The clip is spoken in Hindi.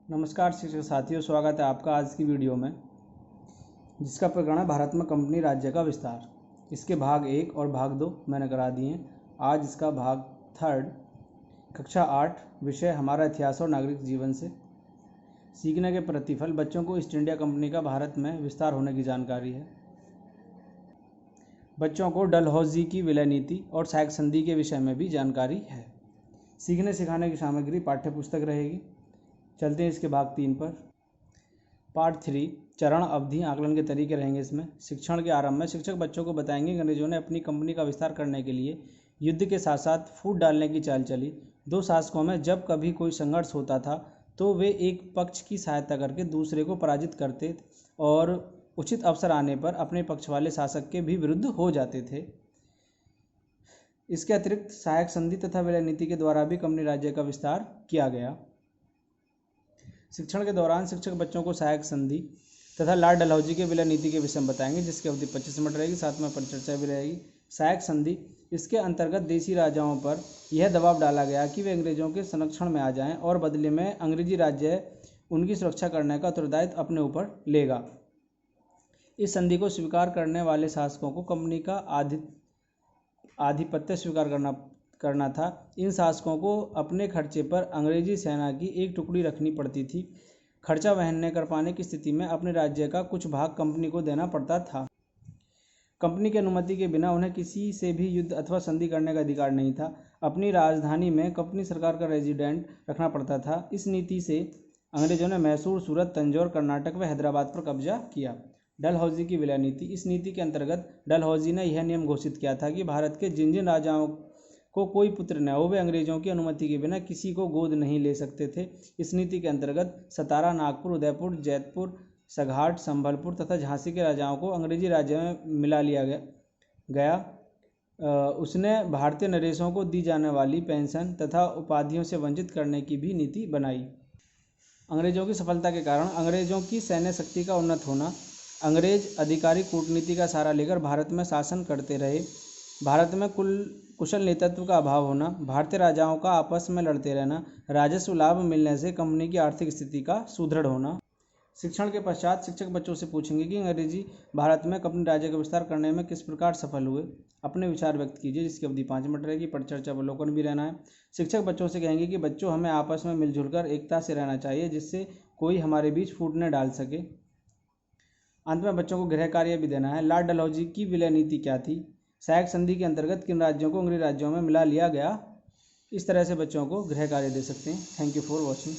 नमस्कार शिक्षक साथियों, स्वागत है आपका आज की वीडियो में, जिसका प्रकरण है भारत में कंपनी राज्य का विस्तार। इसके भाग 1 और भाग 2 मैंने करा दिए हैं। आज इसका भाग 3 कक्षा 8 विषय हमारा इतिहास और नागरिक जीवन से सीखने के प्रतिफल। बच्चों को ईस्ट इंडिया कंपनी का भारत में विस्तार होने की जानकारी है। बच्चों को डलहौजी की विलय नीति और सहायक संधि के विषय में भी जानकारी है। सीखने सिखाने की सामग्री पाठ्य पुस्तक रहेगी। चलते हैं इसके भाग 3 पर। पार्ट 3 चरण अवधि आकलन के तरीके रहेंगे। इसमें शिक्षण के आरंभ में शिक्षक बच्चों को बताएंगे कि अंग्रेजों ने अपनी कंपनी का विस्तार करने के लिए युद्ध के साथ साथ फूट डालने की चाल चली। दो शासकों में जब कभी कोई संघर्ष होता था तो वे एक पक्ष की सहायता करके दूसरे को पराजित करते और उचित अवसर आने पर अपने पक्ष वाले शासक के भी विरुद्ध हो जाते थे। इसके अतिरिक्त सहायक संधि तथा विलय नीति के द्वारा भी कंपनी राज्य का विस्तार किया गया। शिक्षण के दौरान शिक्षक बच्चों को सहायक संधि तथा लॉर्ड डलहौजी के विलय नीति के विषय में बताएंगे, जिसकी अवधि 25 मिनट रहेगी। साथ में परिचर्चा भी रहेगी। सहायक संधि, इसके अंतर्गत देशी राजाओं पर यह दबाव डाला गया कि वे अंग्रेजों के संरक्षण में आ जाएं और बदले में अंग्रेजी राज्य उनकी सुरक्षा करने का उत्तरदायित्व अपने ऊपर लेगा। इस संधि को स्वीकार करने वाले शासकों को कंपनी का आधिपत्य स्वीकार करना था। इन शासकों को अपने खर्चे पर अंग्रेजी सेना की एक टुकड़ी रखनी पड़ती थी। खर्चा वहन न कर पाने की स्थिति में अपने राज्य का कुछ भाग कंपनी को देना पड़ता था। कंपनी की अनुमति के बिना उन्हें किसी से भी युद्ध अथवा संधि करने का अधिकार नहीं था। अपनी राजधानी में कंपनी सरकार का रेजिडेंट रखना पड़ता था। इस नीति से अंग्रेजों ने मैसूर, सूरत, तंजौर, कर्नाटक व हैदराबाद पर कब्जा किया। डलहौजी की विलय नीति, इस नीति के अंतर्गत डलहौजी ने यह नियम घोषित किया था कि भारत के जिन जिन राजाओं को कोई पुत्र न हो, वे अंग्रेजों की अनुमति के बिना किसी को गोद नहीं ले सकते थे। इस नीति के अंतर्गत सतारा, नागपुर, उदयपुर, जैतपुर, सघाट, संभलपुर तथा झांसी के राजाओं को अंग्रेजी राज्य में मिला लिया गया। उसने भारतीय नरेशों को दी जाने वाली पेंशन तथा उपाधियों से वंचित करने की भी नीति बनाई। अंग्रेजों की सफलता के कारण अंग्रेजों की सैन्य शक्ति का उन्नत होना। अंग्रेज अधिकारी कूटनीति का सहारा लेकर भारत में शासन करते रहे। भारत में कुशल नेतृत्व का अभाव होना, भारतीय राजाओं का आपस में लड़ते रहना, राजस्व लाभ मिलने से कंपनी की आर्थिक स्थिति का सुदृढ़ होना। शिक्षण के पश्चात शिक्षक बच्चों से पूछेंगे कि अंग्रेजी भारत में कंपनी राज्य का विस्तार करने में किस प्रकार सफल हुए। अपने विचार व्यक्त कीजिए, जिसकी अवधि 5 मिनट रहेगी। परिचर्चा अवलोकन भी रहना है। शिक्षक बच्चों से कहेंगे कि बच्चों, हमें आपस में मिलजुल कर एकता से रहना चाहिए, जिससे कोई हमारे बीच फूट न डाल सके। अंत में बच्चों को गृह कार्य भी देना है। लॉर्ड डलहौजी की विलय नीति क्या थी? सहायक संधि के अंतर्गत किन राज्यों को अंग्रेज राज्यों में मिला लिया गया? इस तरह से बच्चों को गृह कार्य दे सकते हैं। Thank you for watching.